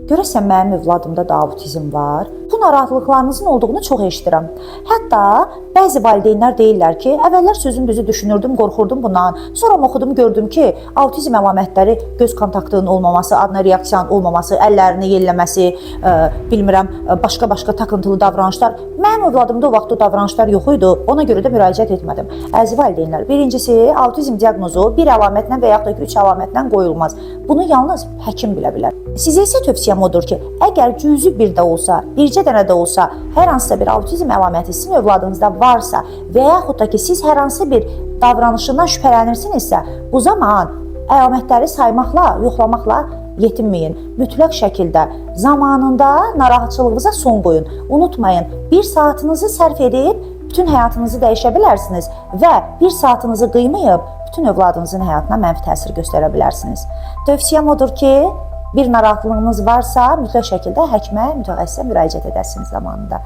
görəsən mənim övladımda da autizm var? Bu narahatlıqlarınızın olduğunu çox eşidirəm. Hətta bəzi valideynlər deyirlər ki, əvvəllər sözün düzü düşünürdüm, qorxurdum bundan. Sonra oxudum, gördüm ki, autizm əlamətləri göz kontaktının olmaması, adına reaksiyanın olmaması, əllərini yelləməsi, bilmirəm, başqa takıntılı davranışlar. Mənim övladımda o vaxt o davranışlar yox idi. Ona görə də müraciət etmədim. Əziz valideynlər, birincisi, autizm diaqnozu bir əlamətlə və yaxud da 3 əlamətlə qoyulmaz. Bunu yalnız həkim bilə bilər. Sizə isə tövsiyəm odur ki, əgər cüzi bir də olsa, bircə dənə də olsa, hər hansısa bir autizm əlaməti sizin övladınızda varsa və yaxud da ki, siz hər hansı bir davranışından şübhələnirsinizsə, bu zaman əlamətləri saymaqla, yoxlamaqla yetinməyin. Mütləq şəkildə zamanında narahatçılığınıza son qoyun. Unutmayın, 1 saatınızı sərf edib bütün həyatınızı dəyişə bilərsiniz və 1 saatınızı qıymayıb bütün övladınızın həyatına mənfi təsir göstərə bilərsiniz. Tövsiyəm odur ki, bir narahatlığınız varsa mütləq şəkildə həkimə, mütəxəssisə müraciət edəsiniz zamanında.